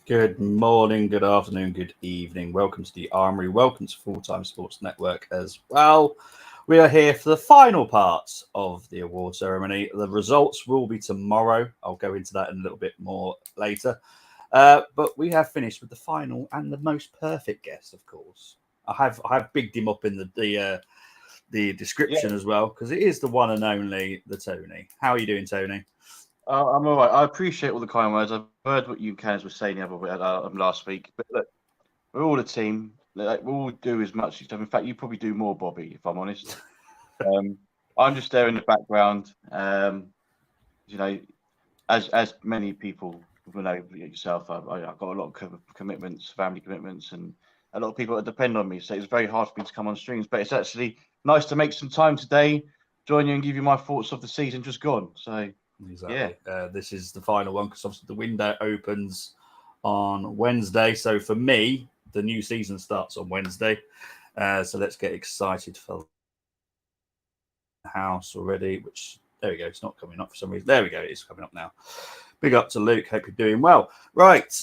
Good morning, good afternoon, good evening. Welcome to the Armoury. Welcome to Full Time Sports Network as well. We are here for the final parts of the award ceremony. The results will be tomorrow. I'll go into that in a little bit more later. But we have finished with the final and the most perfect guest, of course. I have bigged him up in the Yeah, description as well because it is the one and only the Tony. How are you doing, Tony? I'm all right. I appreciate all the kind words. I've heard what you guys were saying the other last week. But look, we're all a team. Like, we all do as much stuff. In fact, you probably do more, Bobby, if I'm honest. Um, I'm just there in the background. You know, as many people will know yourself, I've got a lot of commitments, family commitments, and a lot of people that depend on me. So it's very hard for me to come on streams. But it's actually nice to make some time today, join you, and give you my thoughts of the season just gone. So yeah. Exactly. This is the final one because obviously the window opens on Wednesday. So for me, the new season starts on Wednesday. So let's get excited for the house already. Which there we go. It's not coming up for some reason. There we go. It's coming up now. Big up to Luke. Hope you're doing well. Right.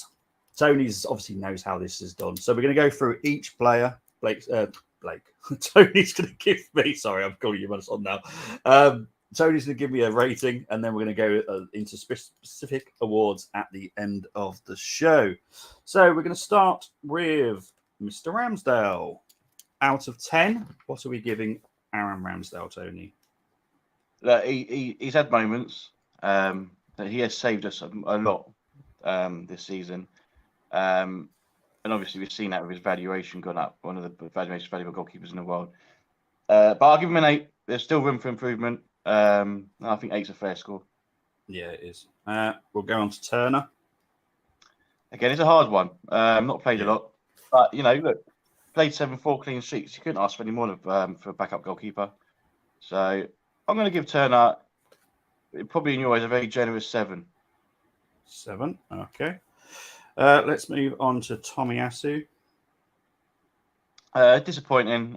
Tony's obviously knows how this is done. So we're going to go through each player. Blake. Tony's going to give me. Sorry, I'm calling you on now. Tony's going to give me a rating, and then we're going to go into specific awards at the end of the show. So we're going to start with Mr. Ramsdale. Out of 10, what are we giving Aaron Ramsdale, Tony? He's had moments. That he has saved us a lot this season. And obviously, we've seen that with his valuation gone up, one of the most valuable goalkeepers in the world. But I'll give him an 8. There's still room for improvement. I think 8's a fair score. Yeah, it is. We'll go on to Turner. Again, it's a hard one. Not played a lot. But, look, played 7-4 clean sheets. You couldn't ask for any more for a backup goalkeeper. So I'm going to give Turner, probably in your eyes, a very generous 7. 7, okay. Let's move on to Tomiyasu. Disappointing.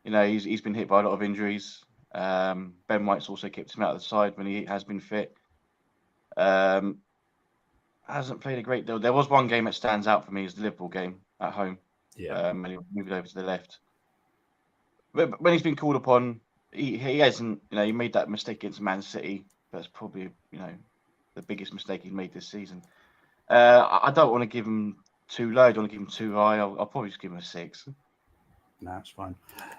He's been hit by a lot of injuries. Ben White's also kept him out of the side when he has been fit. Hasn't played a great deal. There was one game that stands out for me, is the Liverpool game at home. Yeah. And he moved over to the left. But when he's been called upon, he hasn't. He made that mistake against Man City. That's probably the biggest mistake he's made this season. I don't want to give him too low. I don't want to give him too high. I'll probably just give him a 6. No, that's fine.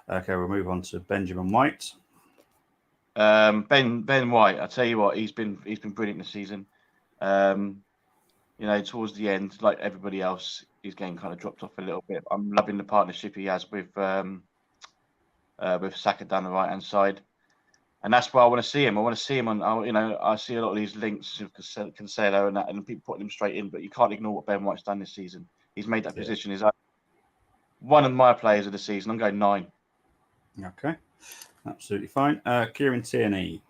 Okay, we'll move on to Benjamin White. Ben White, I tell you what, he's been brilliant this season. Towards the end, like everybody else, his game kind of dropped off a little bit. I'm loving the partnership he has with Saka down the right hand side, and that's where I want to see him. I want to see him on. I see a lot of these links of Cancelo and that, and people putting him straight in, but you can't ignore what Ben White's done this season. He's made that position his own. One of my players of the season. I'm going 9. Okay, absolutely fine. Kieran Tierney.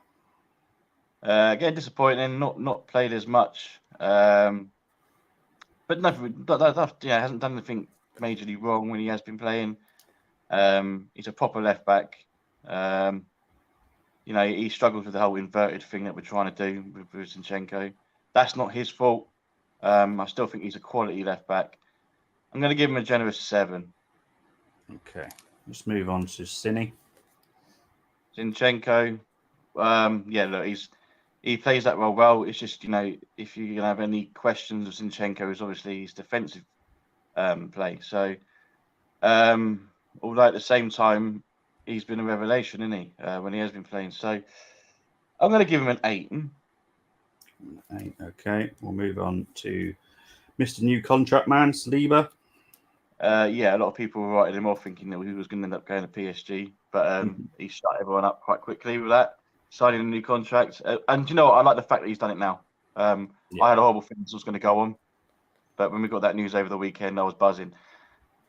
Again, disappointing. Not played as much. But nothing. Hasn't done anything majorly wrong when he has been playing. He's a proper left back. He struggles with the whole inverted thing that we're trying to do with Zinchenko. That's not his fault. I still think he's a quality left back. I'm going to give him a generous 7. Okay, let's move on to Cine. Zinchenko. Look, he plays that role well. It's just, if you're going to have any questions of Zinchenko, is obviously his defensive play. So, although at the same time, he's been a revelation, isn't he, when he has been playing. So, I'm going to give him an 8. 8, okay. We'll move on to Mr. New Contract Man, Saliba. A lot of people were writing him off thinking that he was going to end up going to PSG. But he shut everyone up quite quickly with that, signing a new contract. And you know what? I like the fact that he's done it now. I had a horrible feeling this was going to go on. But when we got that news over the weekend, I was buzzing.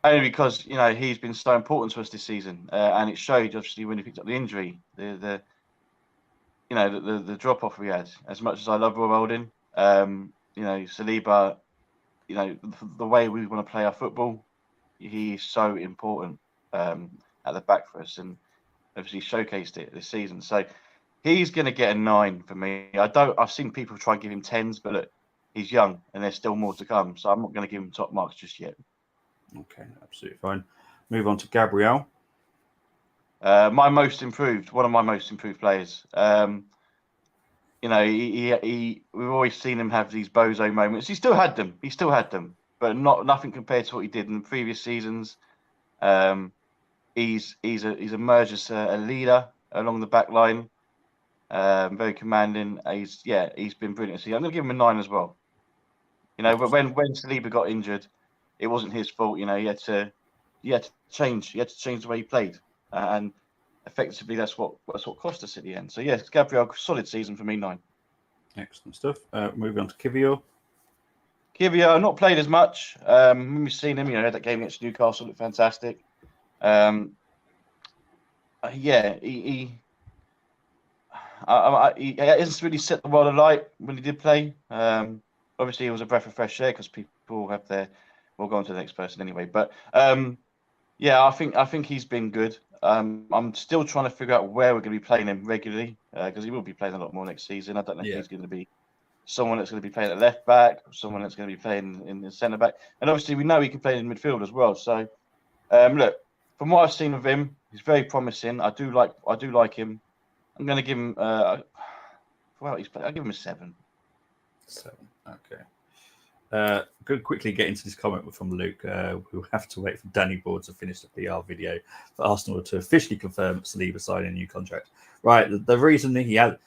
Only because, he's been so important to us this season. And it showed, obviously, when he picked up the injury, the drop-off we had. As much as I love Roy Holding, Saliba, the way we want to play our football, he's so important at the back for us, and obviously showcased it this season. So he's going to get a 9 for me. I've seen people try and give him 10s, but look, he's young and there's still more to come. So I'm not going to give him top marks just yet. Okay, absolutely fine. Move on to Gabriel. One of my most improved players. You know, we've always seen him have these bozo moments. He still had them, but nothing compared to what he did in the previous seasons. He's emerged as a leader along the back line. Very commanding. He's been brilliant. So I'm going to give him a 9 as well. You know, but when Saliba got injured, it wasn't his fault. You know, he had to change the way he played, and effectively that's what cost us at the end. So yes, Gabriel, solid season for me, 9. Excellent stuff. Moving on to Kivior. Kivior, not played as much. We've seen him. You know, that game against Newcastle looked fantastic. He hasn't really set the world alight when he did play. Obviously, it was a breath of fresh air because people have their. We'll go on to the next person anyway. But I think he's been good. I'm still trying to figure out where we're going to be playing him regularly because he will be playing a lot more next season. I don't know if he's going to be someone that's going to be playing at left back, or someone that's going to be playing in the centre back, and obviously we know he can play in midfield as well. So look, from what I've seen of him, he's very promising. I do like him. I'm going to give him. I'll give him a 7. 7. Okay. Could quickly get into this comment from Luke. We'll have to wait for Danny Board to finish the PR video for Arsenal to officially confirm Saliba signing a new contract. Right. The reason that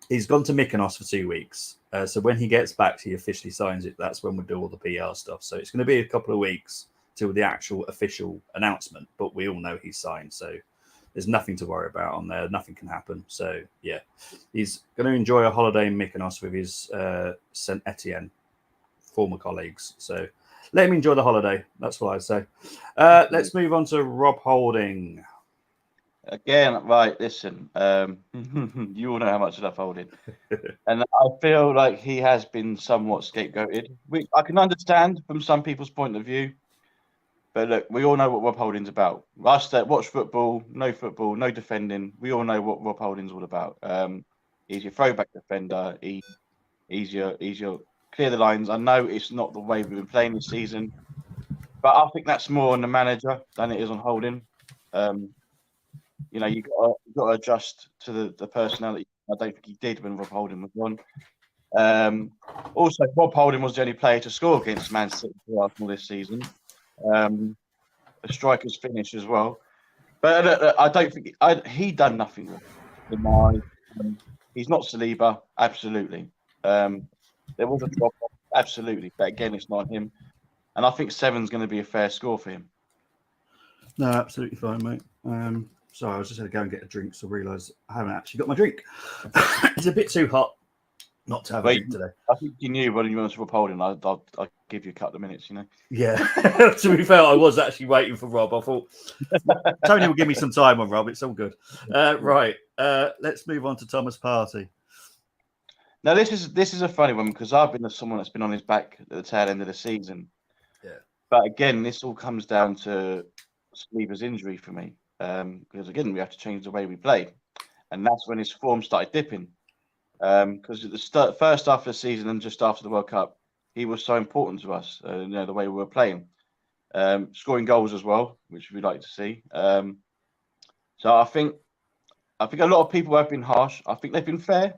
he's gone to Mykonos for 2 weeks. So when he gets back, he officially signs it. That's when we'll do all the PR stuff. So it's going to be a couple of weeks till the actual official announcement. But we all know he's signed. So there's nothing to worry about on there. Nothing can happen. So, yeah, he's going to enjoy a holiday in Mykonos with his Saint Etienne former colleagues. So let him enjoy the holiday. That's what I'd say. Let's move on to Rob Holding. Again, right, listen, you all know how much I love Holding. And I feel like he has been somewhat scapegoated, which I can understand from some people's point of view. But look, we all know what Rob Holding's about. Us that watch football, no defending. We all know what Rob Holding's all about. He's your throwback defender. He's your clear the lines. I know it's not the way we've been playing this season, but I think that's more on the manager than it is on Holding. You know, you got to adjust to the personality. I don't think he did when Rob Holding was on. Also, Rob Holding was the only player to score against Man City for Arsenal this season. A striker's finish as well, but I don't think he done nothing wrong. He's not Saliba, absolutely. There was a drop off, absolutely, but again, it's not him. And I think 7's going to be a fair score for him. No, absolutely fine, mate. Sorry, I was just going to go and get a drink, so I realised I haven't actually got my drink. It's a bit too hot not to have a drink today. I think you knew when you were Rob Holding. I'll give you a couple of minutes, you know. Yeah, to be fair, I was actually waiting for Rob. I thought Tony will give me some time on Rob. It's all good. Right, let's move on to Thomas Partey. Now this is a funny one because I've been someone that's been on his back at the tail end of the season. Yeah. But again, this all comes down to Saliba's injury for me. Because again, we have to change the way we play, and that's when his form started dipping. Because at the first half of the season and just after the World Cup, he was so important to us. You know, the way we were playing, scoring goals as well, which we'd like to see. So I think a lot of people have been harsh. I think they've been fair.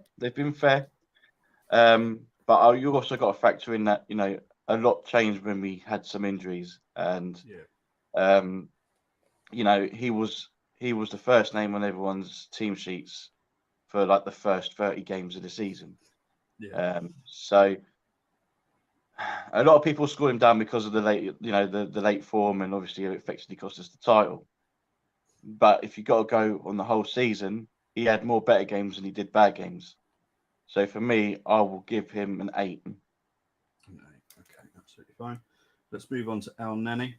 But you also got to factor in that, you know, a lot changed when we had some injuries, and you know, he was the first name on everyone's team sheets for like the first 30 games of the season. Yeah. So a lot of people scored him down because of the late form, and obviously it effectively cost us the title. But if you got to go on the whole season, he had more better games than he did bad games. So for me, I will give him an 8. Okay, absolutely fine. Let's move on to El Neni.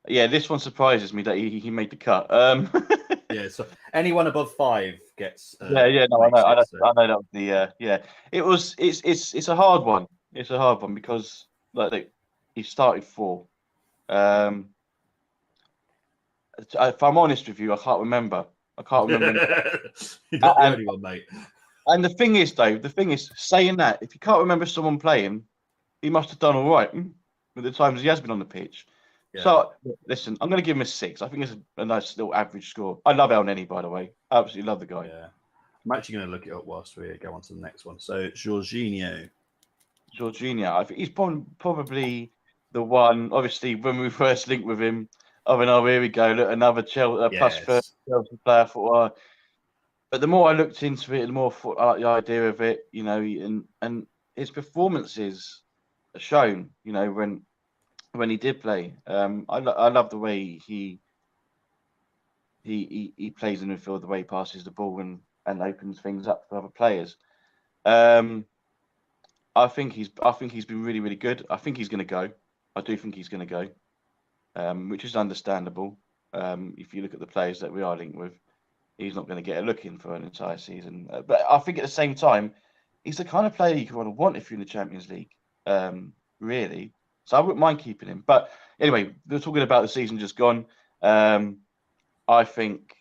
Yeah, this one surprises me that he made the cut. Yeah, so anyone above 5 gets. No, I know. I know that was the yeah. It's a hard one. It's a hard one because like he started 4. If I'm honest with you, I can't remember. You're not the only one, mate. And the thing is, saying that, if you can't remember someone playing, he must have done all right with the times he has been on the pitch. Yeah. So, listen, I'm going to give him a 6. I think it's a nice little average score. I love El Neni, by the way. I absolutely love the guy. Yeah. I'm actually going to look it up whilst we go on to the next one. So, Jorginho. I think he's probably the one, obviously, when we first linked with him, here we go, look, another Chelsea, plus Yes. Chelsea player. I thought, but the more I looked into it, the more I like the idea of it, and his performances are shown, when he did play. I love the way he plays in the field, the way he passes the ball and opens things up for other players. I think he's been really, really good. I think he's going to go. I do think he's going to go, which is understandable. If you look at the players that we are linked with, he's not going to get a look in for an entire season. But I think at the same time, he's the kind of player you kind of want if you're in the Champions League, really. So I wouldn't mind keeping him. But anyway, we're talking about the season just gone. I think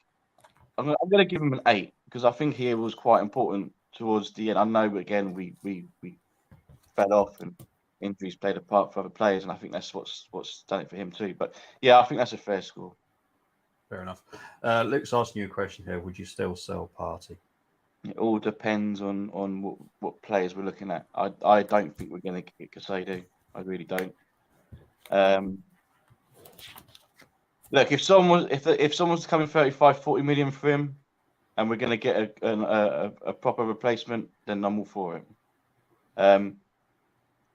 I'm going to give him an 8 because I think he was quite important towards the end. I know, again, we fell off and injuries played a part for other players, and I think that's what's done it for him too. But yeah, I think that's a fair score. Fair enough. Luke's asking you a question here. Would you still sell Partey? It all depends on what players we're looking at. I don't think we're going to get Casado. I really don't. Look, if someone's coming 35, 40 million for him, and we're going to get a proper replacement, then I'm all for it.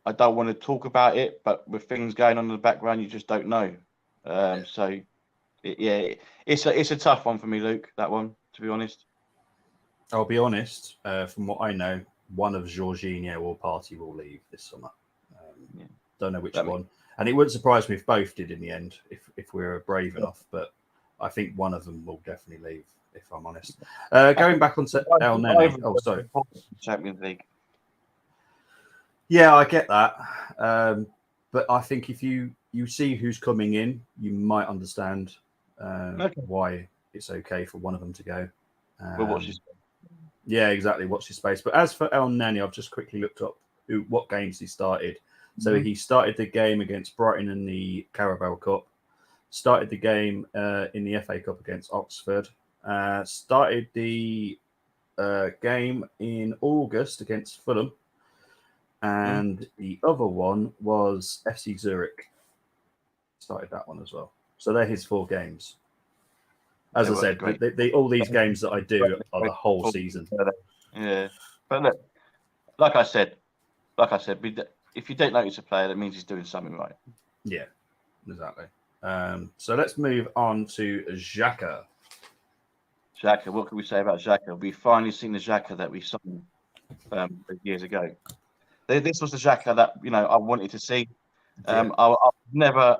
I don't want to talk about it, but with things going on in the background, you just don't know. So, it's a tough one for me, Luke. That one, to be honest. I'll be honest. From what I know, one of Jorginho or Partey will leave this summer. Don't know which one, and it wouldn't surprise me if both did in the end, if we're brave enough. But I think one of them will definitely leave, if I'm honest. Going back on to El Neni. Oh, sorry. Champions League. Yeah, I get that. But I think if you see who's coming in, you might understand why it's okay for one of them to go. Well, watch his space. Yeah, exactly. Watch his space. But as for El Neni, I've just quickly looked up what games he started. So he started the game against Brighton in the Carabao Cup, started the game in the FA Cup against Oxford, started the game in August against Fulham, and the other one was FC Zurich. Started that one as well. So they're his 4 games. As I said, all these games that I do are the whole season. Yeah, but look, like I said, if you don't notice a player, that means he's doing something right. Yeah, exactly. So let's move on to Xhaka. Xhaka, what can we say about Xhaka? We've finally seen the Xhaka that we signed years ago. This was the Xhaka that I wanted to see. I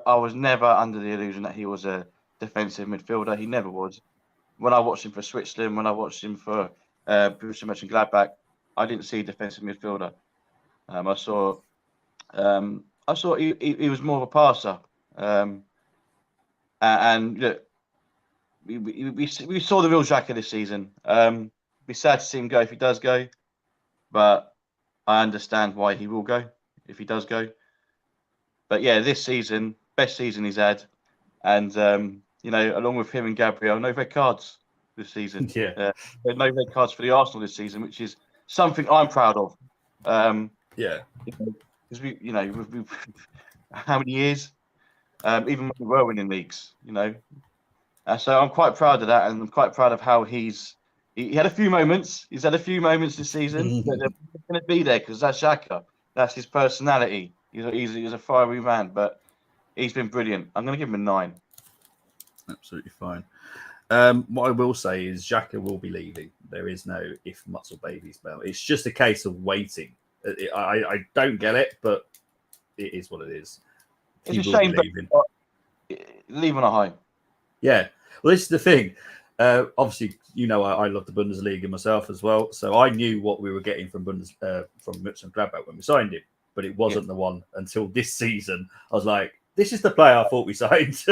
was never under the illusion that he was a defensive midfielder. He never was. When I watched him for Switzerland, when I watched him for Borussia Mönchengladbach, I didn't see a defensive midfielder. I saw he was more of a passer. And look, we saw the real Xhaka this season. Be sad to see him go if he does go, but I understand why he will go if he does go. But yeah, this season, best season he's had, and along with him and Gabriel, no red cards this season. Yeah, no red cards for the Arsenal this season, which is something I'm proud of. Because we how many years? Even when we were winning leagues, so I'm quite proud of that, and I'm quite proud of how he had a few moments. He's had a few moments this season, but they're going to be there because that's Xhaka. That's his personality. He's a fiery man, but he's been brilliant. I'm going to give him a 9. Absolutely fine. What I will say is Xhaka will be leaving. There is no if, muts, or babies about. It's just a case of waiting. I don't get it, but it is what it is. It's a shame, but leave on a high. Yeah. Well, this is the thing. Obviously, I love the Bundesliga myself as well, so I knew what we were getting from Mönchengladbach when we signed him, but it wasn't the one until this season. I was like, this is the player I thought we signed.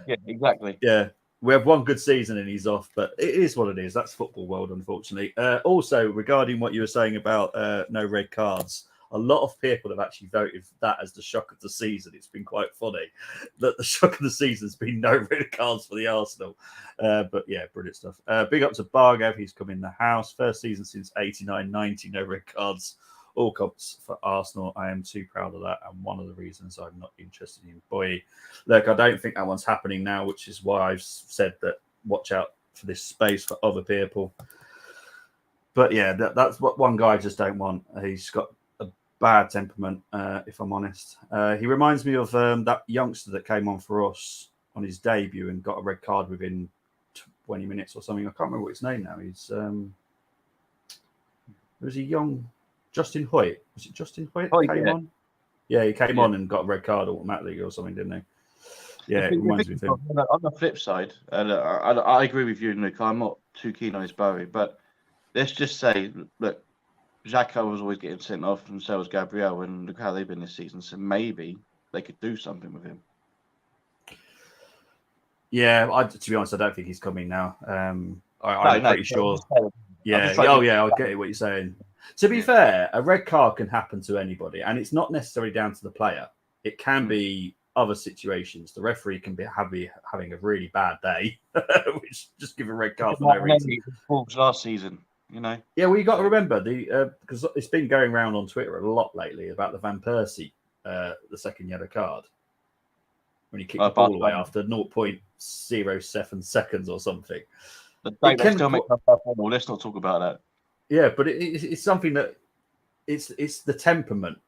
Yeah, exactly. Yeah. we have one good season and he's off, but it is what it is. That's football world, unfortunately. Also, regarding what you were saying about no red cards, a lot of people have actually voted for that as the shock of the season. It's been quite funny that the shock of the season has been no red cards for the Arsenal. But yeah, brilliant stuff. Big up to Bargav. He's come in the house. First season since 89-90, no red cards. All comps for Arsenal. I am too proud of that, and one of the reasons I'm not interested in Boy. Look, I don't think that one's happening now, which is why I've said that watch out for this space for other people. But yeah, that's what one guy I just don't want. He's got a bad temperament, if I'm honest. He reminds me of that youngster that came on for us on his debut and got a red card within 20 minutes or something. I can't remember what his name now. He's was he young? Justin Hoyt. Was it Justin Hoyt that came on? Yeah, he came on and got a red card automatically or something, didn't he? Yeah, it reminds me of him. On the flip side, I agree with you, Nick. I'm not too keen on his Bowie, but let's just say, look, Xhaka was always getting sent off, and so was Gabriel, and look how they've been this season. So maybe they could do something with him. Yeah, to be honest, I don't think he's coming now. I'm pretty sure. Yeah. I get what you're saying. To be fair, a red card can happen to anybody, and it's not necessarily down to the player. It can be other situations. The referee can be having a really bad day, which just give a red card for no reason. Last season, you know. Yeah, well, you got to remember because it's been going around on Twitter a lot lately about the Van Persie, the second yellow card when he kicked the ball away after 0.07 seconds or something. They still make up. Let's not talk about that. Yeah, but it's something that it's the temperament.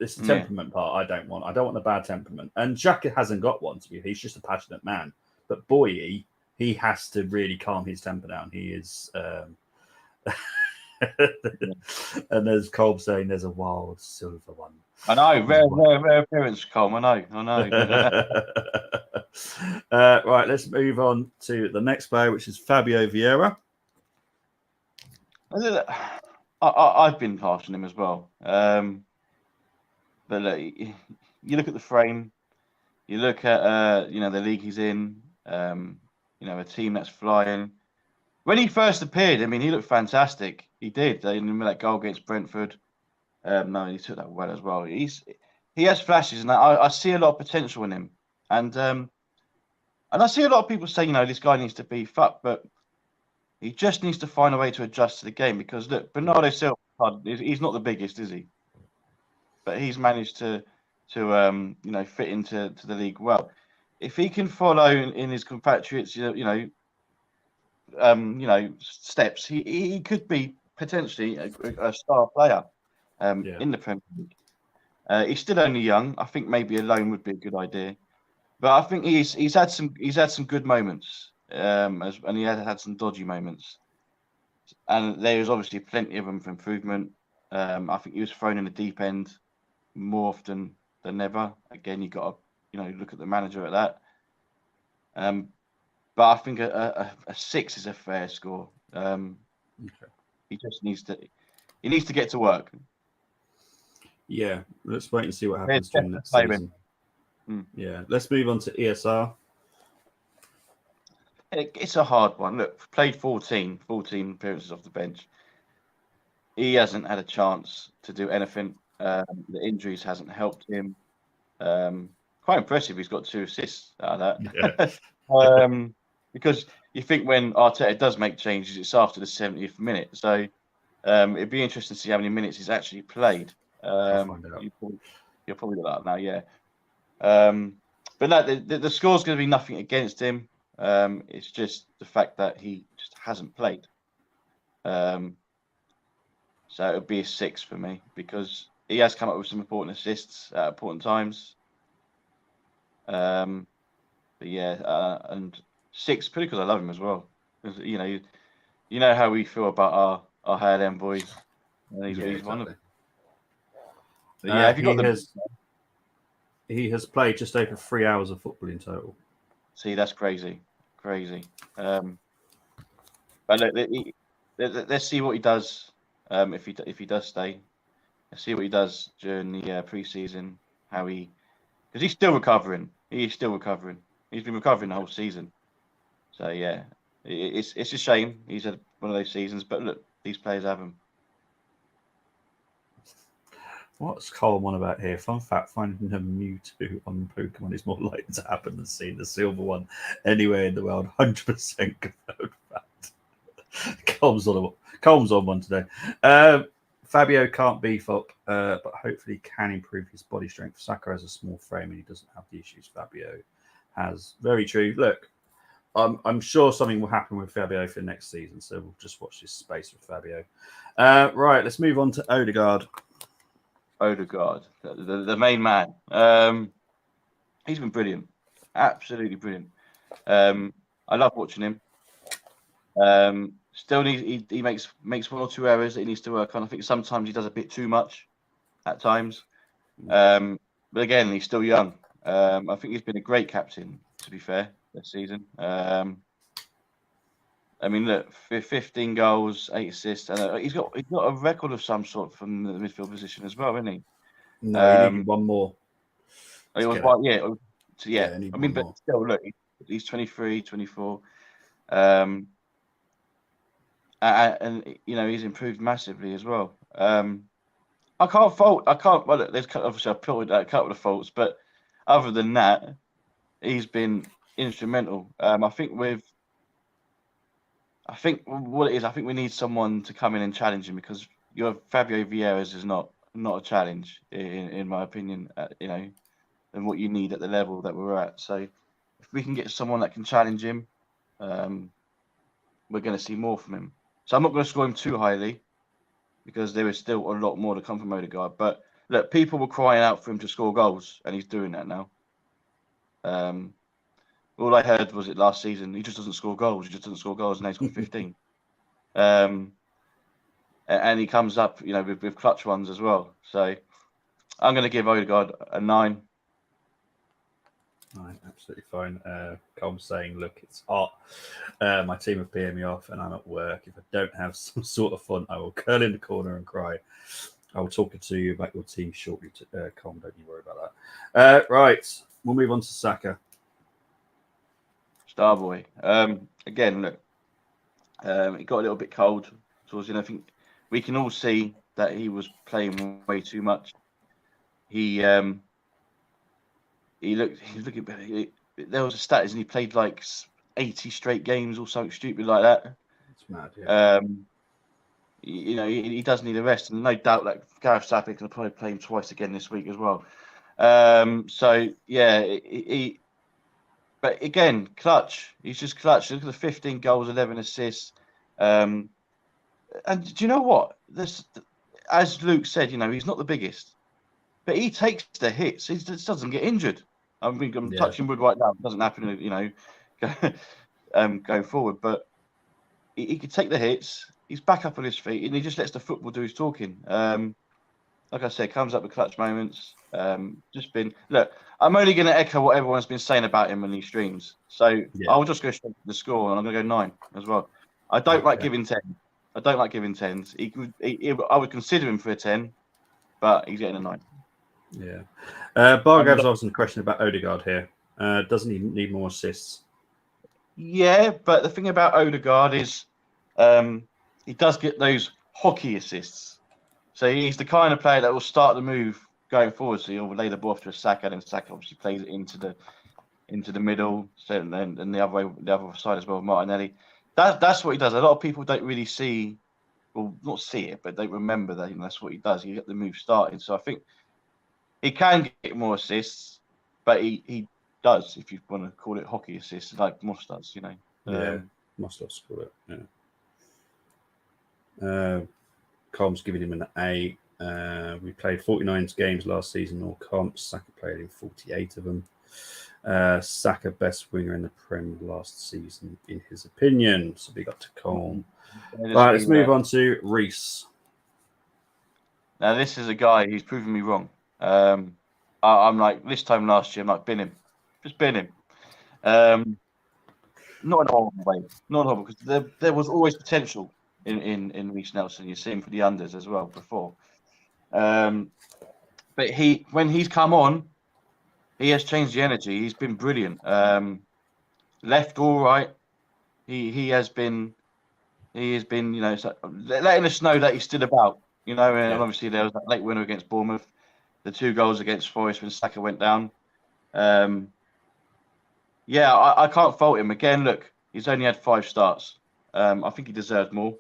It's the temperament part I don't want. I don't want the bad temperament. And Xhaka hasn't got one to be. He's just a passionate man. But Boye, he has to really calm his temper down. He is. And there's Colb saying there's a wild silver one. I know, rare appearance, Colm. I know. Right, let's move on to the next player, which is Fabio Vieira. I've been harsh on him as well. But look, you look at the frame, you look at the league he's in, a team that's flying. When he first appeared, I mean, he looked fantastic. He did. Remember that goal against Brentford? No, he took that well as well. He has flashes, and I see a lot of potential in him. And I see a lot of people say, this guy needs to beef up, but he just needs to find a way to adjust to the game because look, Bernardo Silva, he's not the biggest, is he? But he's managed to fit into the league well. If he can follow in his compatriots, steps, he could be potentially a star player in the Premier League. He's still only young. I think maybe a loan would be a good idea. But I think he's had some good moments. And he had some dodgy moments, and there is obviously plenty of room for improvement. I think he was thrown in the deep end more often than ever. Again, you got to look at the manager at that. But I think a 6 is a fair score. He just needs to get to work. Yeah, let's wait and see what happens during next season. Yeah, let's move on to ESR. It's a hard one. Look, played 14 appearances off the bench. He hasn't had a chance to do anything. The injuries hasn't helped him. Quite impressive. He's got 2 assists out of that. Yeah. Because you think when Arteta does make changes, it's after the 70th minute. So it'd be interesting to see how many minutes he's actually played. You'll probably look that now, yeah. But no, the score's going to be nothing against him. It's just the fact that he just hasn't played. So it would be a 6 for me because he has come up with some important assists at important times. But yeah, and 6 purely because I love him as well. You know how we feel about our Highland boys. And he's exactly. One of them. But yeah, if you got he has played just over 3 hours of football in total. See, that's crazy. But look, let's see what he does if he does stay. Let's see what he does during the pre-season. Because he's still recovering. He's still recovering. He's been recovering the whole season. So yeah, it's a shame he's had one of those seasons, but look, these players have them. What's Colin on about here? Fun fact: finding a Mewtwo on Pokemon is more likely to happen than seeing the Silver One anywhere in the world. 100% confirmed fact. Cole's on one today. Fabio can't beef up, but hopefully can improve his body strength. Saka has a small frame and he doesn't have the issues Fabio has. Very true. Look, I'm sure something will happen with Fabio for next season, so we'll just watch this space with Fabio. Right, let's move on to Odegaard. Odegaard, the main man. He's been brilliant, absolutely brilliant. I love watching him. Still needs he makes 1 or 2 errors that he needs to work on. I think sometimes he does a bit too much at times. But again, he's still young. I think he's been a great captain, to be fair, this season. I mean, look, 15 goals, 8 assists, and he's got a record of some sort from the midfield position as well, isn't he? No, he needed one more. It was like, yeah. I mean, but more. still, look, he's 23, 24. And you know, he's improved massively as well. I can't fault. Well, look, there's obviously I put a couple of faults, but other than that, he's been instrumental. I think what it is, I think we need someone to come in and challenge him because your Fabio Vieira's is not a challenge in my opinion. You know, and what you need at the level that we're at. So if we can get someone that can challenge him, we're going to see more from him. So I'm not going to score him too highly because there is still a lot more to come from Odegaard. But look, people were crying out for him to score goals, and he's doing that now. All I heard was it last season. He just doesn't score goals. He just doesn't score goals, and he's got 15. And he comes up, you know, with clutch ones as well. So I'm going to give Odegaard a 9. Right, absolutely fine. Colm's saying, look, it's hot. My team have peeing me off and I'm at work. If I don't have some sort of fun, I will curl in the corner and cry. I will talk to you about your team shortly, Colm. Don't you worry about that. Right, we'll move on to Saka. Starboy. Again, look, it got a little bit cold towards the end. I think we can all see that he was playing way too much. He looked. There was a stat, and he played like 80 straight games or something stupid like that. It's mad, yeah. You know, he does need a rest, and no doubt that Gareth Southgate can probably play him twice again this week as well. So yeah, but again, clutch. He's just clutch. Look at the 15 goals, 11 assists. And do you know what? As Luke said, you know, he's not the biggest, but he takes the hits. He just doesn't get injured. I'm touching wood right now. It doesn't happen, you know, going forward. But he could take the hits. He's back up on his feet, and he just lets the football do his talking. Like I said, comes up with clutch moments. Just been look. I'm only going to echo what everyone's been saying about him in these streams. So I'll just go straight to the score, and I'm going to go 9 as well. I don't like giving 10. I don't like giving 10s. I would consider him for a 10, but he's getting a 9. Yeah. Bargav's asking a question about Odegaard here. Doesn't he need more assists? Yeah, but the thing about Odegaard is he does get those hockey assists. So he's the kind of player that will start the move going forward. So he'll lay the ball off to a Saka, and Saka obviously plays it into the middle, so and the other side as well, Martinelli. That's what he does. A lot of people don't really see, well, not see it, but they remember that that's what he does. He get the move started. So I think he can get more assists, but he does, if you want to call it hockey assists, like Moss does, you know. Yeah, Moss does call it. Yeah. Com's giving him an 8. We played 49 games last season, all comps. Saka played in 48 of them. Saka best winger in the Prem last season, in his opinion. So big up to Com. Right, let's move on to Reese. Now, this is a guy who's proven me wrong. I'm like, this time last year, I'm like, bin him. Just bin him. Not in a horrible way. Not horrible, because there was always potential in Reece Nelson. You see him for the unders as well before. But when he's come on, he has changed the energy. He's been brilliant. Left all right, He has been letting us know that he's still about. And obviously there was that late winner against Bournemouth, the 2 goals against Forest when Saka went down. I can't fault him. Again, look, he's only had 5 starts. I think he deserves more.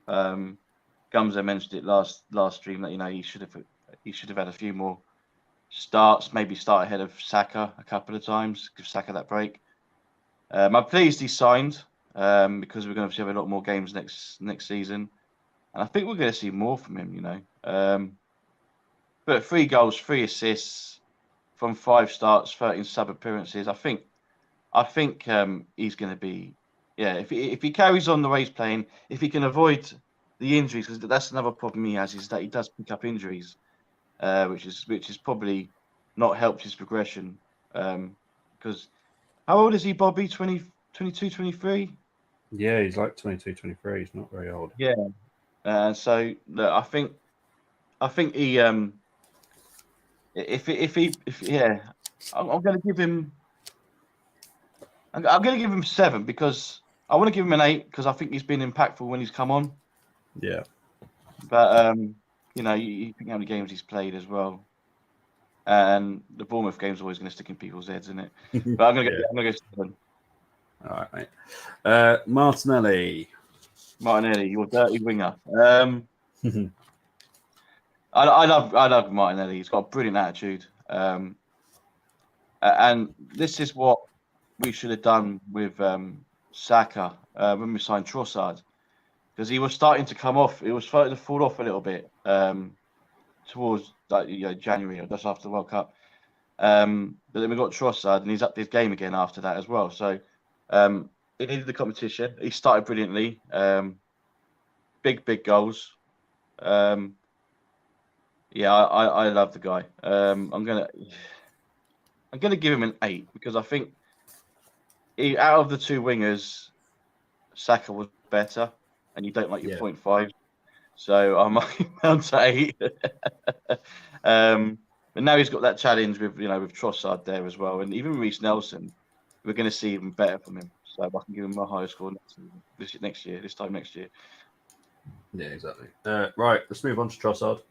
Gumzo mentioned it last stream that he should have had a few more starts, maybe start ahead of Saka a couple of times, give Saka that break. I'm pleased he signed because we're going to have a lot more games next season, and I think we're going to see more from him. But 3 goals, 3 assists from 5 starts, 13 sub appearances. I think he's going to be, if he carries on the way he's playing, if he can avoid the injuries, because that's another problem he has, is that he does pick up injuries, which is probably not helped his progression. Because how old is he, Bobby? 20, 22, 23? Yeah, he's like 22, 23. He's not very old. Yeah. So look, I think he I'm going to give him. I'm going to give him 7 because I want to give him an 8 because I think he's been impactful when he's come on. Yeah. But you think how many games he's played as well, and the Bournemouth game's always going to stick in people's heads, isn't it? But I'm going to go 7. All right, mate. Martinelli, your dirty winger. I love Martinelli. He's got a brilliant attitude. And this is what we should have done with Saka when we signed Trossard, because he was starting to come off. It was starting to fall off a little bit towards January or just after the World Cup. But then we got Trossard, and he's upped his game again after that as well. So he needed the competition. He started brilliantly. Big goals. I love the guy. I'm gonna give him an 8 because I think out of the 2 wingers, Saka was better, and you don't like your 0.5, so I'm down to 8. But now he's got that challenge with Trossard there as well, and even Reece Nelson, we're going to see even better from him. So I can give him a higher score this time next year. Yeah, exactly. Right, let's move on to Trossard.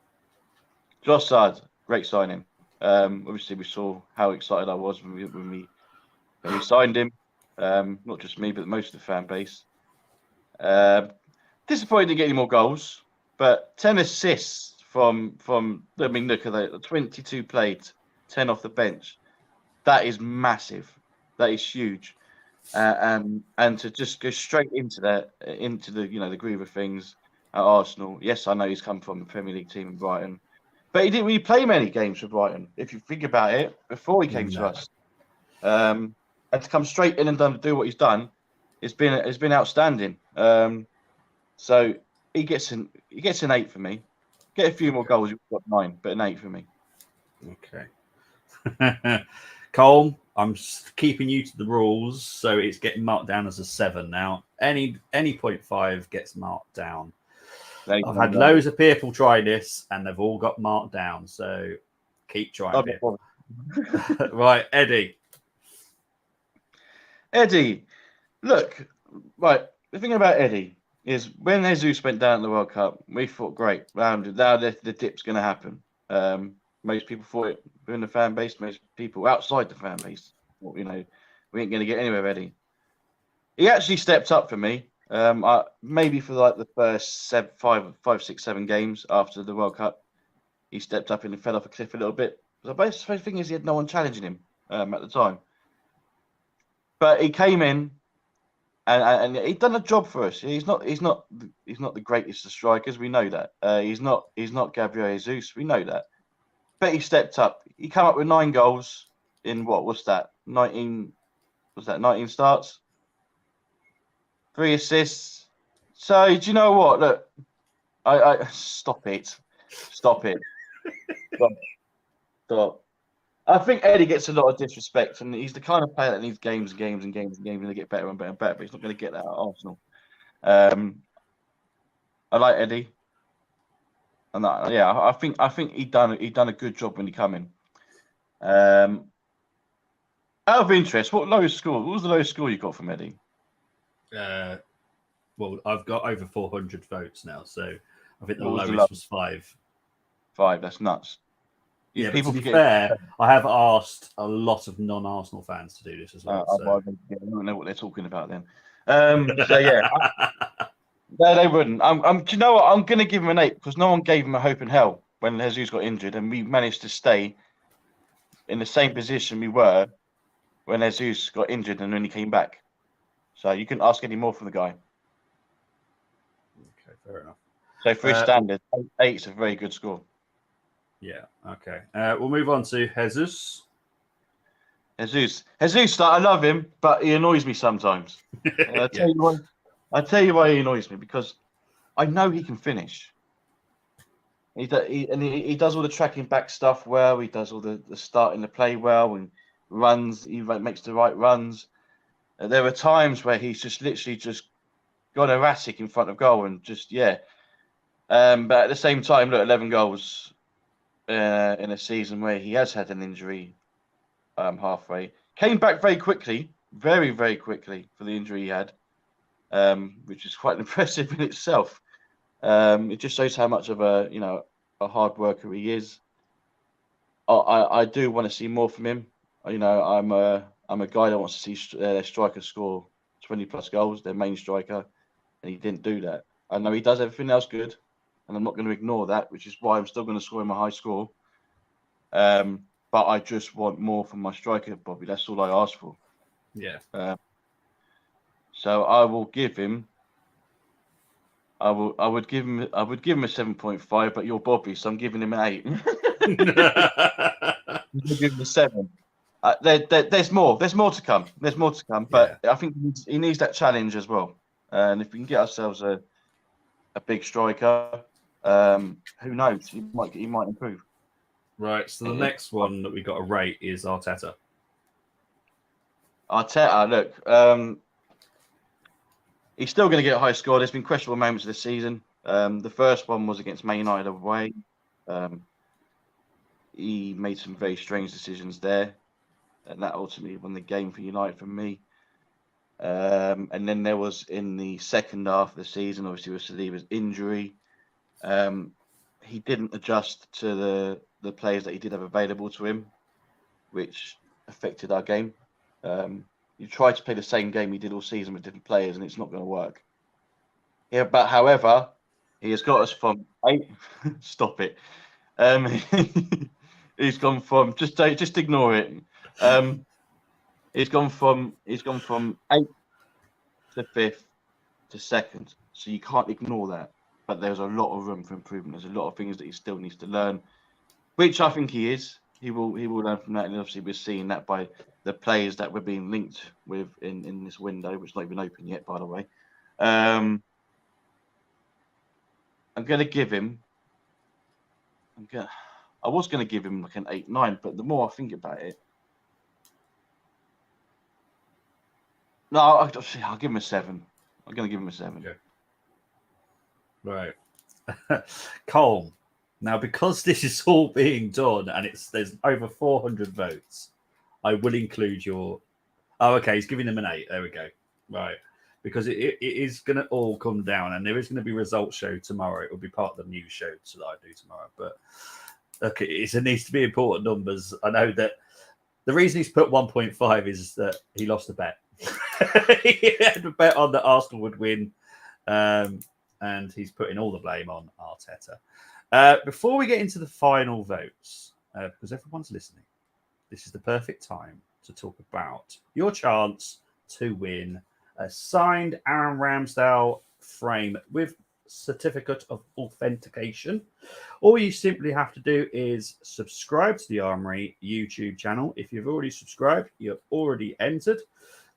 Trossard, great signing. Obviously, we saw how excited I was when we signed him. Not just me, but most of the fan base. Disappointed to get any more goals, but 10 assists from. I mean, look at that: 22 played, 10 off the bench. That is massive. That is huge. And to just go straight into the groove of things at Arsenal. Yes, I know he's come from a Premier League team in Brighton, but he didn't really play many games for Brighton. If you think about it, before he came to us, and to come straight in and do what he's done, it's been outstanding. So he gets an 8 for me. Get a few more goals, you've got 9, but an 8 for me. Okay. Cole, I'm keeping you to the rules, so it's getting marked down as a 7 now. Any 0.5 gets marked down. I've had loads of people try this, and they've all got marked down. So keep trying. Right, Eddie. Look, right. The thing about Eddie is when Jesus went down at the World Cup, we thought, great, now the dip's going to happen. Most people thought it within the fan base. Most people outside the fan base, we ain't going to get anywhere, Eddie. He actually stepped up for me. Maybe for like the first 5, 6, 7 games after the World Cup, he stepped up and fell off a cliff a little bit. The best thing is he had no one challenging him at the time. But he came in and he'd done a job for us. He's not the greatest of strikers. We know that. He's not Gabriel Jesus. We know that. But he stepped up. He came up with 9 goals in what's that? 19 starts? 3 assists. So do you know what? Look, I stop it. Stop. I think Eddie gets a lot of disrespect, and he's the kind of player that needs games and games and games and games, and to get better and better and better. But he's not going to get that at Arsenal. I like Eddie, and I think he done a good job when he come in. Out of interest, what was the lowest score you got from Eddie? Well, I've got over 400 votes now, so I think the What was the lowest lowest? was 5. 5. That's nuts. Yeah, but to People be forget. fair, I have asked a lot of non-Arsenal fans to do this as well. So I don't know what they're talking about then. So yeah, no, they wouldn't. Do you know what? I'm going to give him an 8 because no one gave him a hope in hell when Jesus got injured, and we managed to stay in the same position we were when Jesus got injured and then he came back. So you couldn't ask any more from the guy. okay, fair enough. So for his standard, 8 is a very good score. Yeah, okay. We'll move on to Jesus. Jesus, I love him, but he annoys me sometimes. I tell Yeah. you why. I tell you why he annoys me, because I know he can finish. He does all the tracking back stuff well. He does all the starting the play well and runs. He makes the right runs. There are times where he's just literally just gone erratic in front of goal and just But at the same time, look, 11 goals in a season where he has had an injury halfway. Came back very quickly, very, very quickly for the injury he had, which is quite impressive in itself. It just shows how much of a hard worker he is. I do want to see more from him. I'm a guy that wants to see their striker score 20 plus goals, their main striker, and he didn't do that. I know he does everything else good, and I'm not going to ignore that, which is why I'm still going to score him a high score. But I just want more from my striker, Bobby. That's all I ask for. Yeah. So I will give him. I would give him a 7.5, but you're Bobby, so I'm giving him an 8. I'll give him a 7. There's more. There's more to come. There's more to come. But I think he needs that challenge as well. And if we can get ourselves a big striker, who knows? He might improve. Right. So the next one that we got to rate is Arteta. Arteta, look, he's still going to get a high score. There's been questionable moments this season. The first one was against Man United away. He made some very strange decisions there, and that ultimately won the game for United for me. And then there was in the second half of the season, obviously with Saliba's injury, he didn't adjust to the players that he did have available to him, which affected our game. You try to play the same game he did all season with different players, and it's not going to work. Yeah, but however, he has got us from 8. Stop it. He's gone from just ignore it. He's gone from 8 to 5th to 2nd, so you can't ignore that. But there's a lot of room for improvement. There's a lot of things that he still needs to learn, which I think he is. He will learn from that, and obviously we're seeing that by the players that we're being linked with in this window, which is not even open yet, by the way. I'm going to give him. I was going to give him like an 8, 9, but the more I think about it, no, I'll give him a 7. I'm going to give him a 7. Okay. Right. Colm. Now, because this is all being done and there's over 400 votes, I will include your. Oh, okay. He's giving them an 8. There we go. Right. Because it is going to all come down, and there is going to be results show tomorrow. It will be part of the news show that I do tomorrow. But okay, it needs to be important numbers. I know that the reason he's put 1.5 is that he lost a bet. He had a bet on that Arsenal would win, and he's putting all the blame on Arteta. Before we get into the final votes, because everyone's listening, this is the perfect time to talk about your chance to win a signed Aaron Ramsdale frame with certificate of authentication. All you simply have to do is subscribe to the Armoury YouTube channel. If you've already subscribed, you've already entered.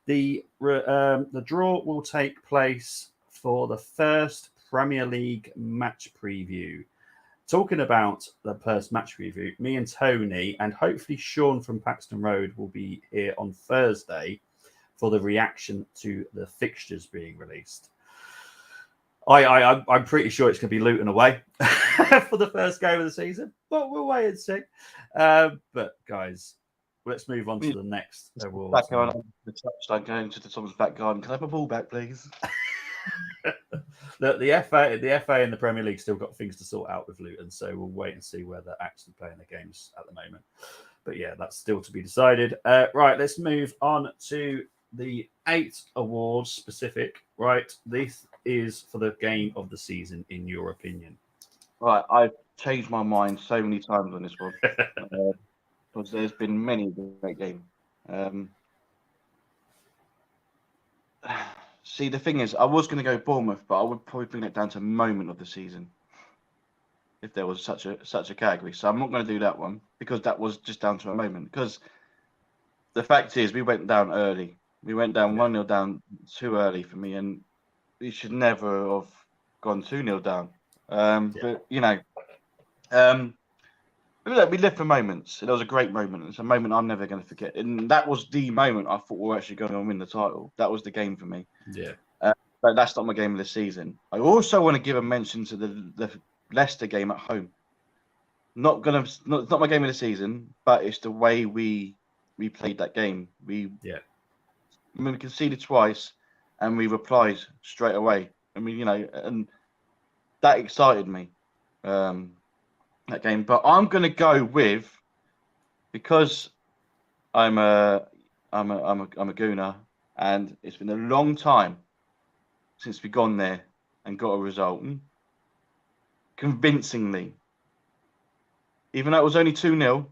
The draw will take place for the first Premier League match preview. Talking about the first match preview, me and Tony and hopefully Sean from Paxton Road will be here on Thursday for the reaction to the fixtures being released. I'm pretty sure it's going to be Luton away for the first game of the season, but we'll wait and see. But guys, let's move on to the next award. Back on the touchline, going to someone's back garden. Can I have a ball back, please? The FA and the Premier League still got things to sort out with Luton, so we'll wait and see where they're actually playing their games at the moment. But yeah, that's still to be decided. Right, let's move on to the 8 awards specific. Right, this is for the game of the season, in your opinion. Right, I've changed my mind so many times on this one because there's been many great games. See, the thing is, I was going to go Bournemouth, but I would probably bring it down to moment of the season if there was such a category. So I'm not going to do that one because that was just down to a moment. Because the fact is, we went down early. We went down 1-0 down too early for me, and we should never have gone 2-0 down. But you know, we lived for moments. It was a great moment. It's a moment I'm never going to forget. And that was the moment I thought we were actually going to win the title. That was the game for me. Yeah. But that's not my game of the season. I also want to give a mention to the Leicester game at home. Not my game of the season, but it's the way we played that game. We conceded twice, and we replied straight away. I mean, you know, and that excited me. That game, but I'm going to go with, because I'm a Gooner, and it's been a long time since we've gone there and got a result convincingly. Even though it was only 2-0,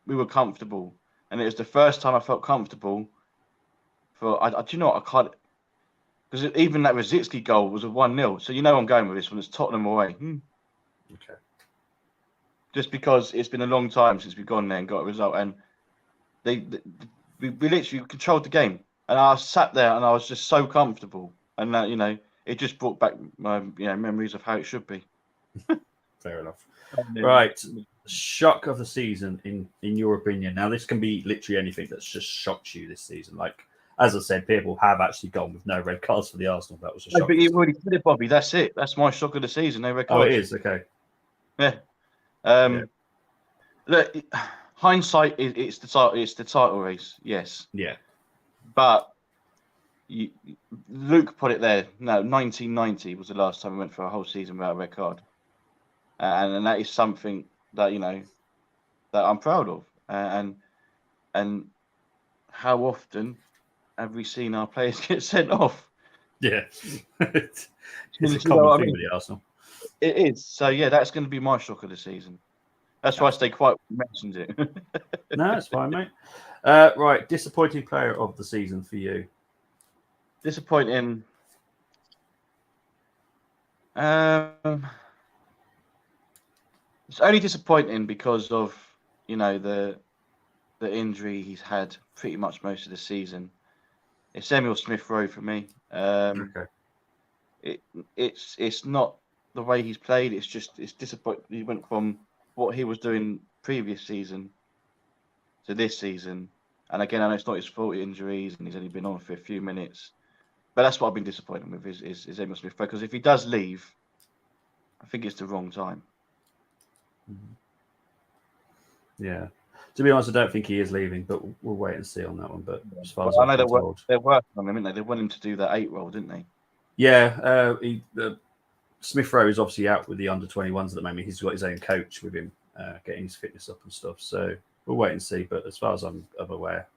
we were comfortable, and it was the first time I felt comfortable. Do you know what, I can't, because even that Rosicky goal was a 1-0, so you know I'm going with this one. It's Tottenham away. Okay. Just because it's been a long time since we've gone there and got a result, and we literally controlled the game, and I sat there and I was just so comfortable, and you know, it just brought back my memories of how it should be. Fair enough. Right, shock of the season in your opinion. Now this can be literally anything that's just shocked you this season. Like, as I said, people have actually gone with no red cards for the Arsenal. That was a shock. But you already said it, Bobby. That's it. That's my shock of the season. No red cards. Oh, it is, okay. Yeah. Look, hindsight, it's the title race, yes. Yeah. But Luke put it there. No, 1990 was the last time we went for a whole season without a red card, and that is something that, you know, that I'm proud of. And how often have we seen our players get sent off? Yeah. It's a common thing with the Arsenal. It is. So yeah, that's going to be my shock of the season. That's why I stay quiet when you mentioned it. No, it's fine, mate. Right, disappointing player of the season for you. Disappointing. It's only disappointing because of, you know, the injury he's had pretty much most of the season. It's Emil Smith-Rowe for me. Okay. It's not the way he's played. It's disappointing. He went from what he was doing previous season to this season, and again, I know it's not his fault, injuries, and he's only been on for a few minutes. But that's what I've been disappointed with is Emil Smith-Rowe, because if he does leave, I think it's the wrong time. Yeah. To be honest, I don't think he is leaving, but we'll wait and see on that one. But as far as I know they're working on him, didn't they? They want him to do that 8 role, didn't they? Yeah. Smith-Rowe is obviously out with the under-21s at the moment. He's got his own coach with him, getting his fitness up and stuff. So we'll wait and see. But as far as I'm aware,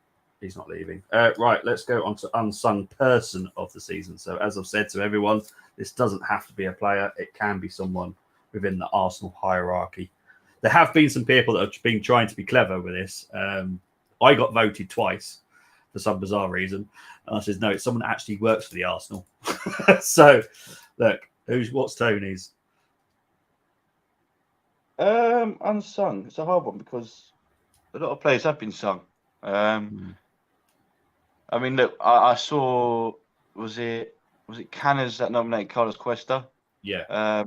he's not leaving. Right, let's go on to unsung person of the season. So as I've said to everyone, this doesn't have to be a player. It can be someone within the Arsenal hierarchy. There have been some people that have been trying to be clever with this. I got voted twice for some bizarre reason. And I said, no, it's someone that actually works for the Arsenal. So, look, what's Tony's? Unsung. It's a hard one because a lot of players have been sung. I mean, look, I saw, was it Canners that nominated Carlos Cuesta? Yeah.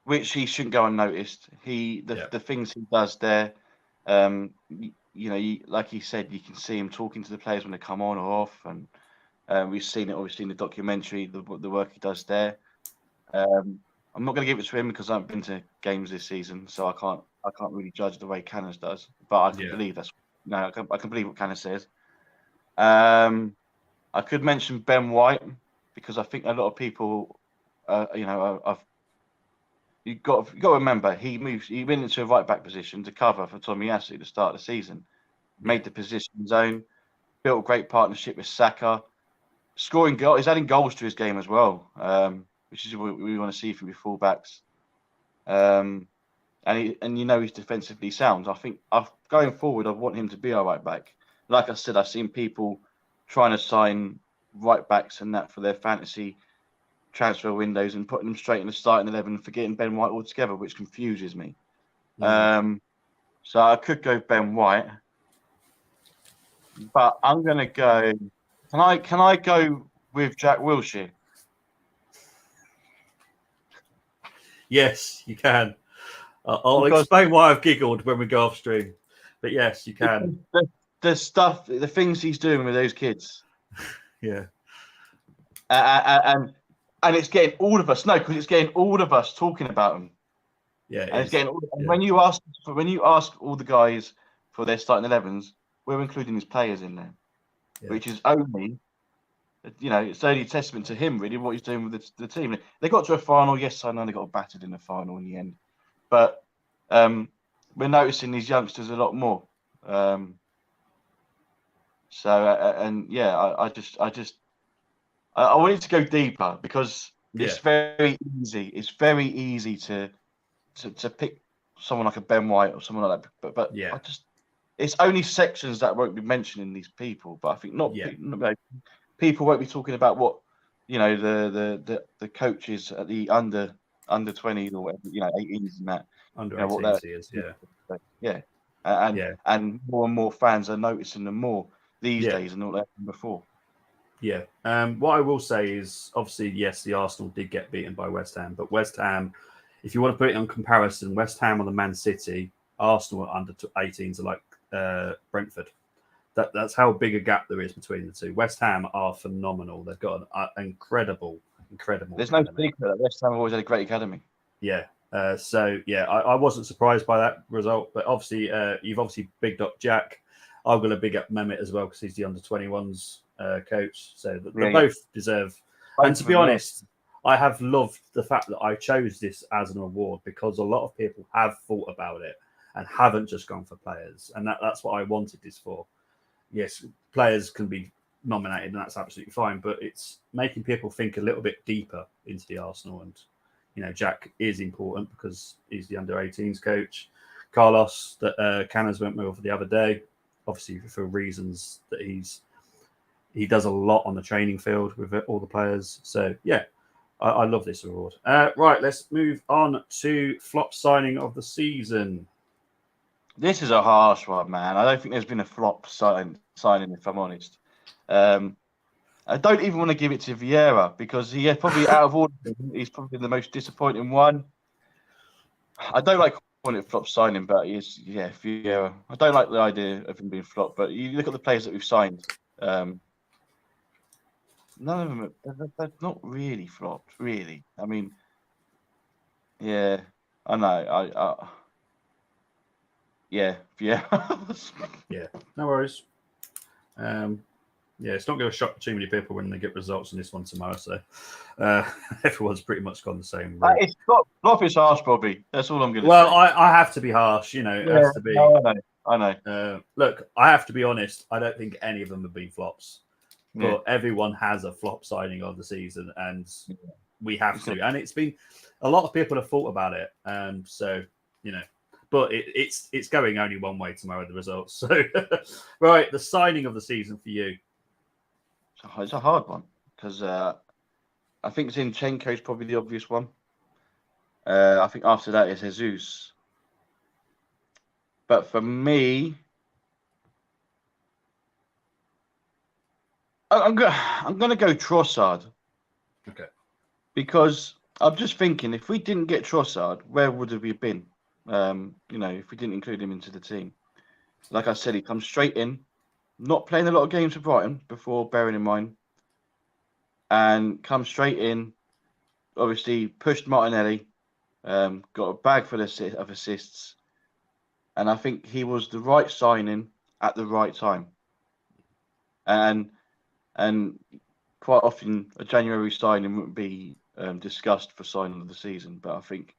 Which he shouldn't go unnoticed. The things he does there, you know, like he said, you can see him talking to the players when they come on or off, and we've seen it obviously in the documentary, the work he does there. I'm not going to give it to him because I haven't been to games this season, so I I can't really judge the way Canis does, but I can Yeah. believe that's no, I can believe what Canis says. I could mention Ben White because I think a lot of people, you've got to remember he went into a right back position to cover for Tomiyasu to start the season, made the position his own, built a great partnership with Saka, scoring goals. He's adding goals to his game as well, which is what we want to see from your fullbacks. And he's defensively sound. I think going forward, I want him to be our right back. Like I said, I've seen people trying to sign right backs and that for their fantasy transfer windows and putting them straight in the starting 11 and forgetting Ben White altogether, which confuses me. So I could go Ben White, but I'm going to go. Can I go with Jack Wilshere? Yes, you can. I'll Because explain why I've giggled when we go off stream. But yes, you can. The things he's doing with those kids. Yeah. And it's getting all of us. No, because it's getting all of us talking about him. Yeah, and it's getting. And when you ask all the guys for their starting 11s, we're including his players in there, which is only, it's only a testament to him really what he's doing with the team. They got to a final. Yes, I know they got battered in the final in the end, but we're noticing these youngsters a lot more. I wanted to go deeper because it's very easy. It's very easy to pick someone like a Ben White or someone like that. But it's only sections that won't be mentioning these people. But I think people won't be talking about what the coaches at the under 20s or whatever, 18s and that. Under 18s is, and more and more fans are noticing them more these days than not before. Yeah. What I will say is, obviously, yes, the Arsenal did get beaten by West Ham, but West Ham, if you want to put it on comparison, West Ham on the Man City, Arsenal under 18s are like Brentford. That's how big a gap there is between the two. West Ham are phenomenal. They've got an incredible. There's academy. no secret that West Ham have always had a great academy. Yeah. I wasn't surprised by that result, but obviously, you've obviously bigged up Jack. I'm going to big up Mehmet as well because he's the under 21s coach. So they both deserve. And to be honest, I have loved the fact that I chose this as an award because a lot of people have thought about it and haven't just gone for players, and that's what I wanted this for. Yes, players can be nominated, and that's absolutely fine. But it's making people think a little bit deeper into the Arsenal, and Jack is important because he's the under 18s coach. Carlos, that Canners went with the other day, obviously for reasons that he does a lot on the training field with all the players. So yeah, I love this award. Right, let's move on to flop signing of the season. This is a harsh one, man. I don't think there's been a flop signing, if I'm honest. I don't even want to give it to Vieira because he probably out of all of them, he's probably the most disappointing one. I don't like calling it flop signing, but he is, Vieira. I don't like the idea of him being flop, but you look at the players that we've signed. None of them they're not really flopped, really. I mean, yeah, I know. Yeah. Yeah, no worries. It's not going to shock too many people when they get results in this one tomorrow. So everyone's pretty much gone the same route. It's flop is harsh, Bobby. That's all I'm going to say. Well, I have to be harsh. It has to be. No, I know. Look, I have to be honest. I don't think any of them have been flops, but everyone has a flop signing of the season, and we have to. And it's been a lot of people have thought about it, but it's going only one way tomorrow, the results. So, right, the signing of the season for you. It's a hard one because I think Zinchenko is probably the obvious one. I think after that is Jesus. But for me, I'm going to go Trossard. Okay. Because I'm just thinking, if we didn't get Trossard, where would we have been? If we didn't include him into the team. Like I said, he comes straight in, not playing a lot of games for Brighton before, bearing in mind, and comes straight in, obviously pushed Martinelli, got a bag full of assists, and I think he was the right signing at the right time. And quite often a January signing wouldn't be discussed for signing of the season. But I think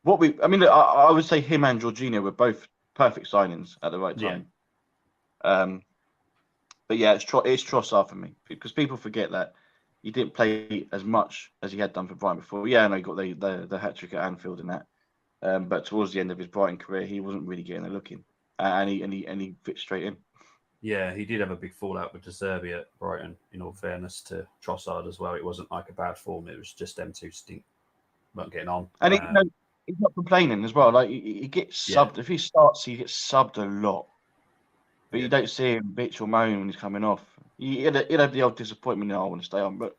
I would say him and Jorginho were both perfect signings at the right time. But yeah, it's Trossard for me, because people forget that he didn't play as much as he had done for Brighton before. Yeah, I know he got the hat trick at Anfield and that. But towards the end of his Brighton career, he wasn't really getting a look in, and he fit straight in. Yeah, he did have a big fallout with De Zerbi at Brighton, in all fairness to Trossard as well. It wasn't like a bad form. It was just them two weren't getting on. And he's not complaining as well. Like he gets subbed. If he starts, he gets subbed a lot. But you don't see him bitch or moan when he's coming off. He'll have the old disappointment, I want to stay on. But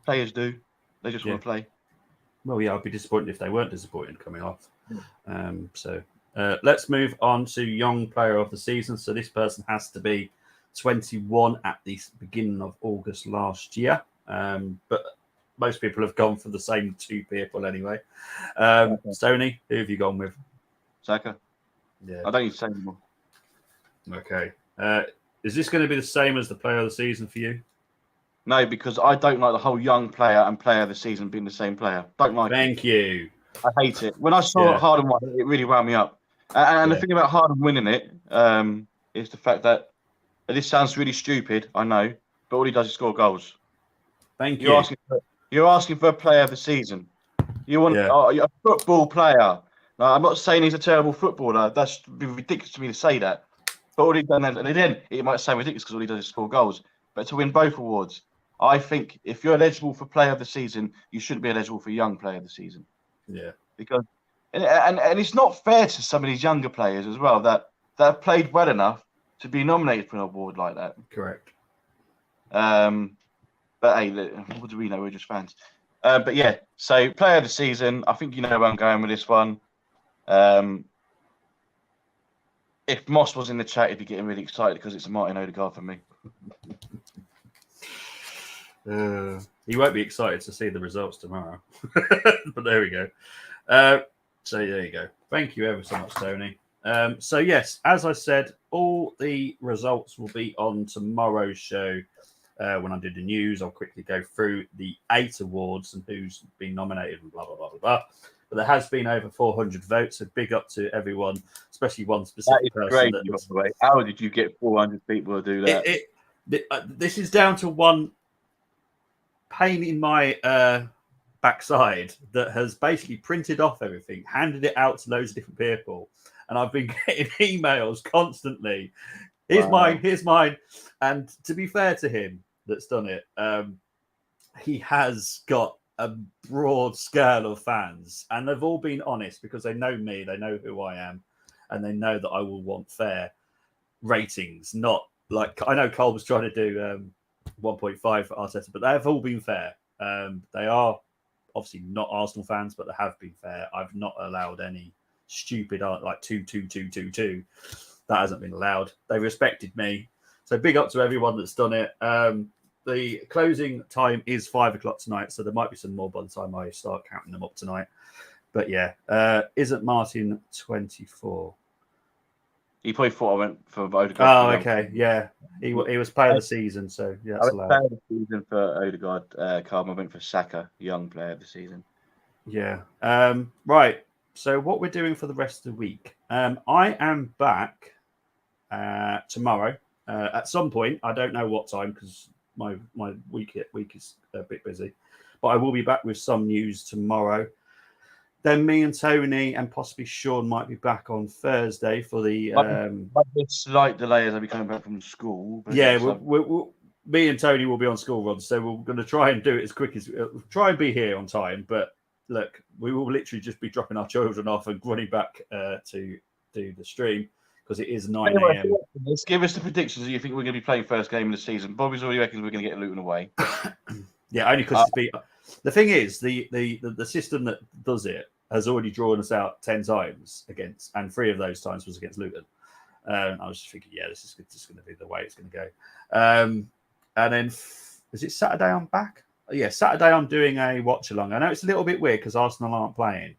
players do. They just want to play. Well, yeah, I'd be disappointed if they weren't disappointed coming off. Let's move on to young player of the season. So this person has to be 21 at the beginning of August last year. But most people have gone for the same two people anyway. Stoney, who have you gone with? Saka. Yeah. I don't need to say anymore. Okay. Is this going to be the same as the player of the season for you? No, because I don't like the whole young player and player of the season being the same player. Don't like it. Thank you. I hate it. When I saw Harden win, it really wound me up. And the thing about Harden winning it is the fact that this sounds really stupid, I know, but all he does is score goals. Thank you. You're asking for a player of the season. You want a football player. Now, I'm not saying he's a terrible footballer. That's ridiculous to me to say that. But all he done, and then it might sound ridiculous because all he does is score goals. But to win both awards, I think if you're eligible for player of the season, you shouldn't be eligible for young player of the season. Yeah. Because and it's not fair to some of these younger players as well that have played well enough to be nominated for an award like that. Correct. But hey, what do we know? We're just fans. But yeah, so player of the season, I think you know where I'm going with this one. If Moss was in the chat, he'd be getting really excited because it's a Martin Odegaard for me. He won't be excited to see the results tomorrow. But there we go. So there you go. Thank you ever so much, Tony. So yes, as I said, all the results will be on tomorrow's show. When I do the news, I'll quickly go through the 8 awards and who's been nominated and blah, blah, blah, blah, blah. But there has been over 400 votes, so big up to everyone, especially one specific person. Great, by the way. How did you get 400 people to do that? This is down to one pain in my backside that has basically printed off everything, handed it out to loads of different people, and I've been getting emails constantly. Here's mine. And to be fair to him that's done it, he has got a broad scale of fans, and they've all been honest because they know me, they know who I am, and they know that I will want fair ratings, not like I know Cole was trying to do 1.5 for Arteta, but they have all been fair. They are obviously not Arsenal fans, but they have been fair. I've not allowed any stupid like 2. That hasn't been allowed. They respected me. So big up to everyone that's done it. The closing time is 5 o'clock tonight, so there might be some more by the time I start counting them up tonight. But yeah, isn't Martin 24? He probably thought I went for Odegaard. Oh, okay. Yeah. He was player of the season, so yeah, that's allowed. Player of the season for Odegaard. Carl, I went for Saka, young player of the season. Yeah. Right. So what we're doing for the rest of the week. I am back tomorrow at some point. I don't know what time because my week is a bit busy. But I will be back with some news tomorrow. Then me and Tony and possibly Sean might be back on Thursday for the... slight delay as I'll be coming back from school. But yeah, me and Tony will be on school runs, so we're going to try and do it as quick as... try and be here on time, but look, we will literally just be dropping our children off and running back to do the stream because it is 9 a.m. Let's give us the predictions. You think we're going to be playing first game of the season? Bobby's already reckons we're going to get Luton away. Yeah, only because the thing is, the system that does it has already drawn us out 10 times against, and 3 of those times was against Luton. I was just thinking, yeah, this is just going to be the way it's going to go. And then, is it Saturday I'm back? Yeah, Saturday I'm doing a watch along. I know it's a little bit weird because Arsenal aren't playing,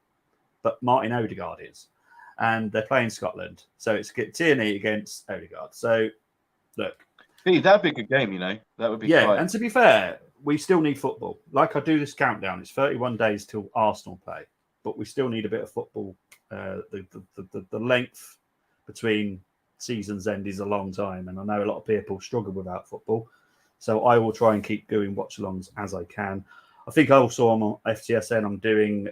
but Martin Odegaard is. and they're playing Scotland. So it's Tierney against Odegaard. So look, That'd be a good game, you know. That would be yeah. And to be fair, we still need football. Like I do this countdown, it's 31 days till Arsenal play, but we still need a bit of football. The length between seasons end is a long time, and I know a lot of people struggle without football. So I will try and keep doing watch-alongs as I can. I think also on FTSN I'm doing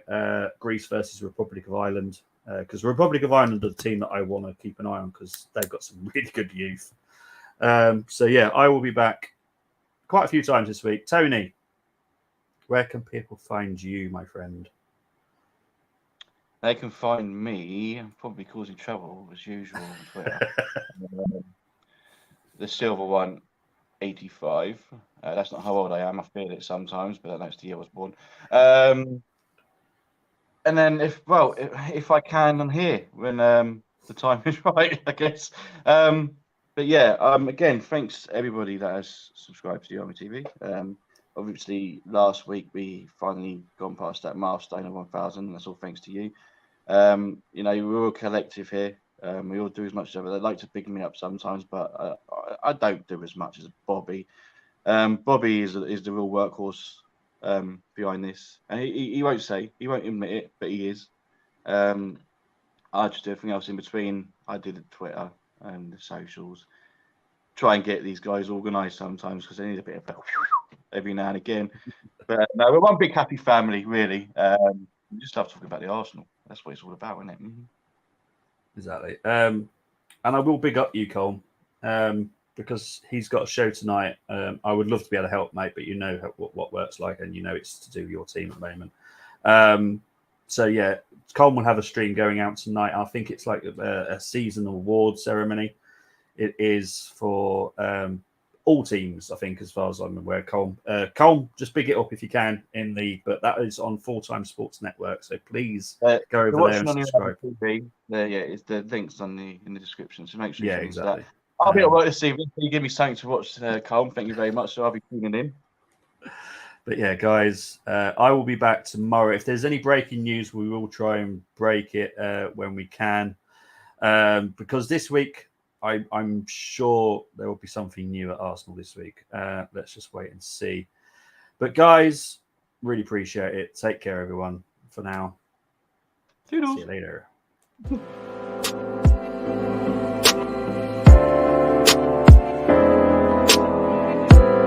Greece versus Republic of Ireland, because Republic of Ireland are the team that I want to keep an eye on because they've got some really good youth. So yeah, I will be back quite a few times this week. Tony, where can people find you, my friend? They can find me, probably causing trouble as usual on Twitter. TheSilvaOne 85. That's not how old I am. I feel it sometimes, but that's the year I was born. And then if I can on here when the time is right, I guess. But yeah, again, thanks to everybody that has subscribed to the Armoury TV. Obviously, last week we finally gone past that milestone of 1,000. That's all thanks to you. You know, we're all a collective here. We all do as much as ever. They like to big me up sometimes, but I don't do as much as Bobby. Bobby is the real workhorse behind this, and he won't admit it, but he is. I just do everything else in between. I do the Twitter and the socials. Try and get these guys organised sometimes because they need a bit of every now and again. But no, we're one big happy family, really. We just love talking about the Arsenal. That's what it's all about, isn't it? Mm-hmm. Exactly. And I will big up you, Cole, because he's got a show tonight. I would love to be able to help, mate, but you know what work's like, and you know it's to do with your team at the moment. So yeah, Cole will have a stream going out tonight. I think it's like a season award ceremony. It is for all teams, I think, as far as I'm aware. Cole, just big it up if you can but that is on Full Time Sports Network. So please go over there and subscribe. TV, it's the links in the description. So make sure you listen exactly. to that. I'll be at work this evening. Can you give me something to watch, Cole? Thank you very much. So I'll be tuning in. But yeah, guys, I will be back tomorrow. If there's any breaking news, we will try and break it when we can. Because this week, I'm sure there will be something new at Arsenal this week. Let's just wait and see. But guys, really appreciate it. Take care, everyone. For now, Toodles. see you later.